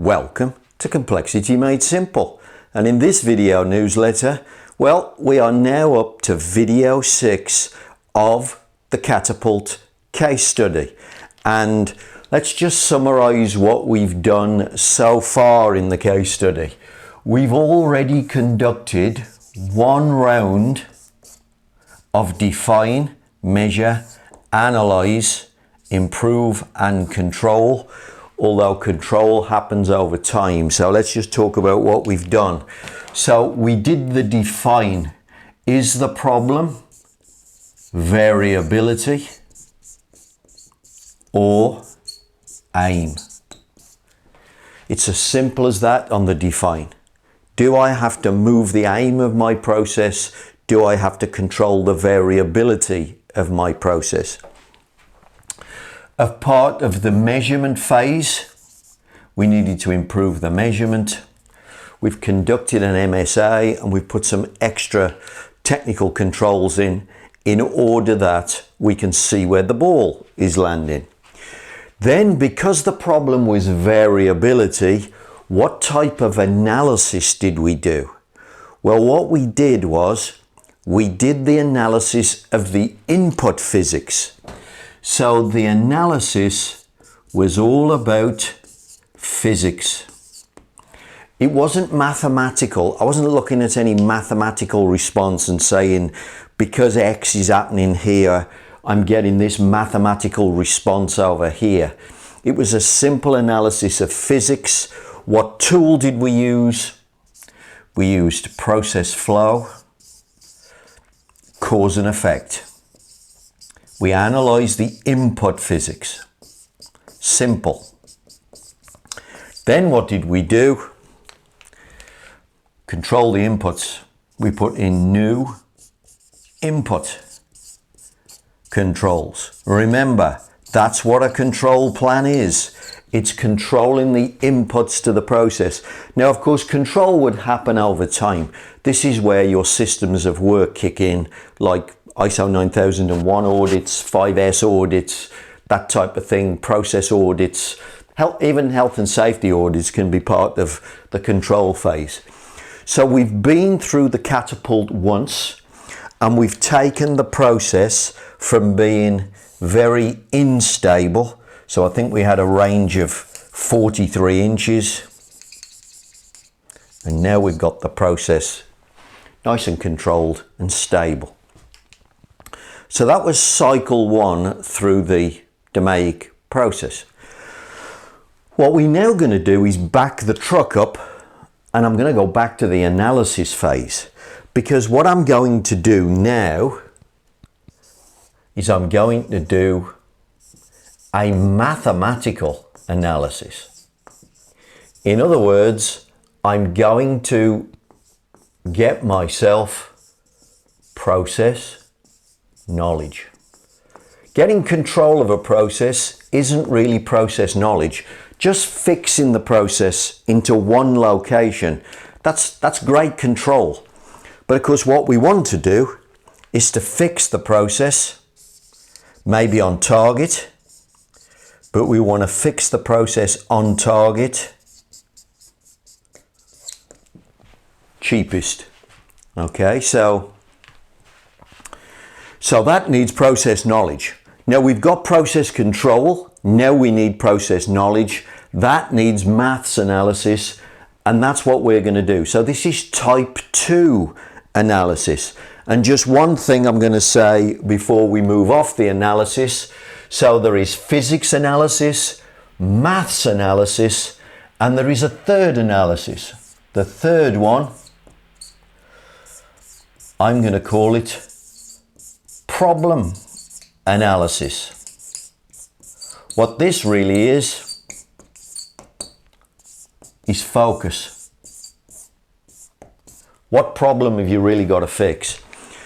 Welcome to Complexity Made Simple, and in this video newsletter, well, we are now up to video 6 of the Catapult case study, and let's just summarize what we've done so far in the case study. We've already conducted one round of define, measure, analyze, improve and control, although control happens over time. So let's just talk about what we've done. So we did the define. Is the problem variability or aim? It's as simple as that on the define. Do I have to move the aim of my process? Do I have to control the variability of my process? As part of the measurement phase, we needed to improve the measurement. We've conducted an MSA and we've put some extra technical controls in order that we can see where the ball is landing. Then, because the problem was variability, what type of analysis did we do? Well, what we did was we did the analysis of the input physics. So the analysis was all about physics. It wasn't mathematical. I wasn't looking at any mathematical response and saying, because X is happening here, I'm getting this mathematical response over here. It was a simple analysis of physics. What tool did we use? We used process flow, cause and effect. We analysed the input physics. Simple. Then what did we do? Control the inputs. We put in new input controls. Remember, that's what a control plan is. It's controlling the inputs to the process. Now, of course, control would happen over time. This is where your systems of work kick in, like ISO 9001 audits, 5S audits, that type of thing, process audits, even health and safety audits can be part of the control phase. So we've been through the Catapult once, and we've taken the process from being very unstable. So I think we had a range of 43 inches. And now we've got the process nice and controlled and stable. So that was cycle 1 through the DMAIC process. What we're now going to do is back the truck up, and I'm going to go back to the analysis phase, because what I'm going to do now is I'm going to do a mathematical analysis. In other words, I'm going to get myself process knowledge. Getting control of a process isn't really process knowledge. Just fixing the process into one location, that's great control. But of course, what we want to do is to fix the process, maybe on target, but we want to fix the process on target cheapest. Okay, so that needs process knowledge. Now we've got process control, now we need process knowledge. That needs maths analysis, and that's what we're going to do. So this is type 2 analysis. And just one thing I'm going to say before we move off the analysis. So there is physics analysis, maths analysis, and there is a third analysis. The third one, I'm going to call it problem analysis. What this really is focus. What problem have you really got to fix?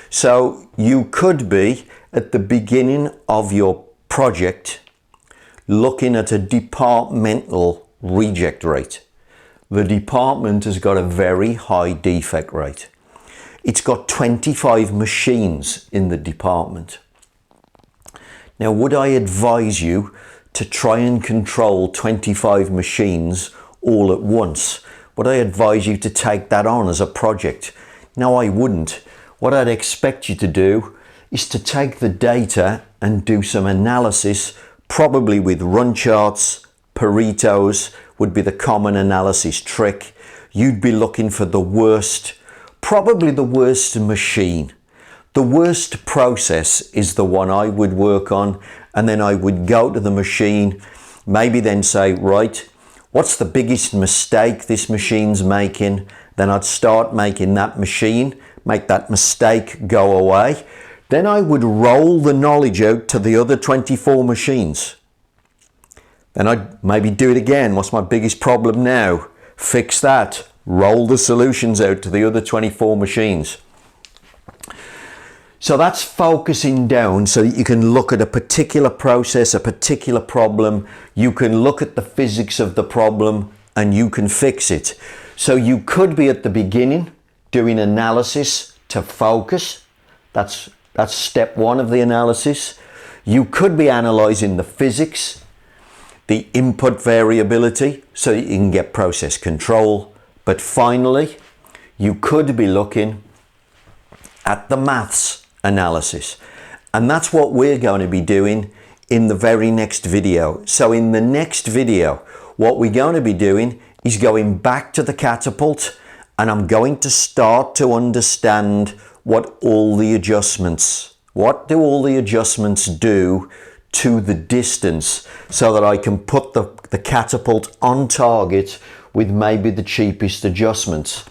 So you could be at the beginning of your project looking at a departmental reject rate. The department has got a very high defect rate. It's got 25 machines in the department. Now, would I advise you to try and control 25 machines all at once. But I advise you to take that on as a project. No, I wouldn't. What I'd expect you to do is to take the data and do some analysis, probably with run charts. Paretos would be the common analysis trick. You'd be looking for the worst, probably the worst machine. The worst process is the one I would work on, and then I would go to the machine, maybe then say, right, what's the biggest mistake this machine's making? Then I'd start making that machine, make that mistake go away. Then I would roll the knowledge out to the other 24 machines. Then I'd maybe do it again. What's my biggest problem now? Fix that. Roll the solutions out to the other 24 machines. So that's focusing down so that you can look at a particular process, a particular problem. You can look at the physics of the problem and you can fix it. So you could be at the beginning doing analysis to focus. That's step one of the analysis. You could be analysing the physics, the input variability, so that you can get process control. But finally, you could be looking at the maths analysis. And that's what we're going to be doing in the very next video. So in the next video, what we're going to be doing is going back to the catapult, and I'm going to start to understand what do all the adjustments do to the distance, so that I can put the catapult on target with maybe the cheapest adjustments.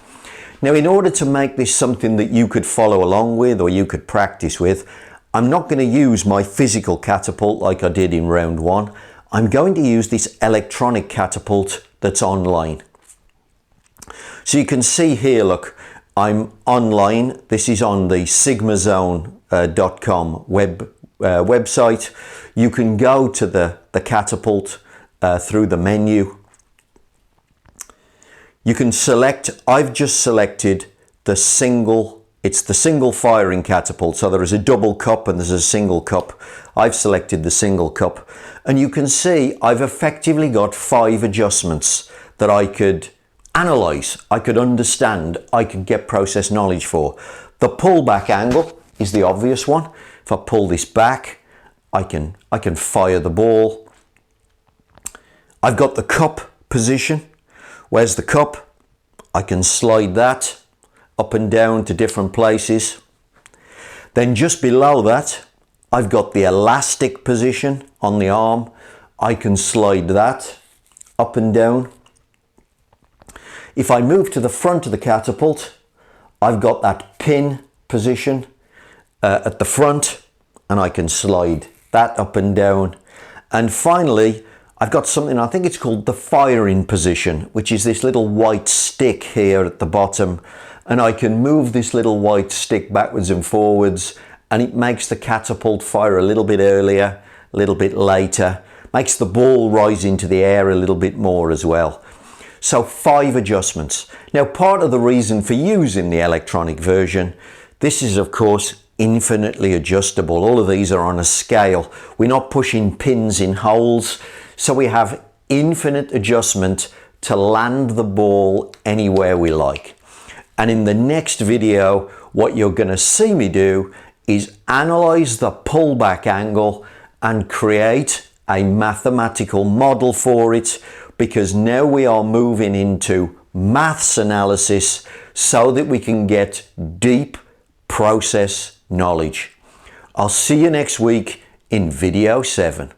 Now, in order to make this something that you could follow along with or you could practice with, I'm not going to use my physical catapult like I did in round one. I'm going to use this electronic catapult that's online. So you can see here, look, I'm online. This is on the sigmazone.com website. You can go to the catapult through the menu. You can select, I've just selected it's the single firing catapult. So there is a double cup and there's a single cup. I've selected the single cup. And you can see I've effectively got 5 adjustments that I could analyse, I could understand, I could get process knowledge for. The pullback angle is the obvious one. If I pull this back, I can fire the ball. I've got the cup position. Where's the cup? I can slide that up and down to different places. Then just below that, I've got the elastic position on the arm. I can slide that up and down. If I move to the front of the catapult, I've got that pin position at the front, and I can slide that up and down. And finally, I've got something, I think it's called the firing position, which is this little white stick here at the bottom. And I can move this little white stick backwards and forwards, and it makes the catapult fire a little bit earlier, a little bit later, makes the ball rise into the air a little bit more as well. So 5 adjustments. Now, part of the reason for using the electronic version, this is of course infinitely adjustable. All of these are on a scale. We're not pushing pins in holes. So we have infinite adjustment to land the ball anywhere we like. And in the next video, what you're going to see me do is analyze the pullback angle and create a mathematical model for it, because now we are moving into maths analysis so that we can get deep process knowledge. I'll see you next week in video 7.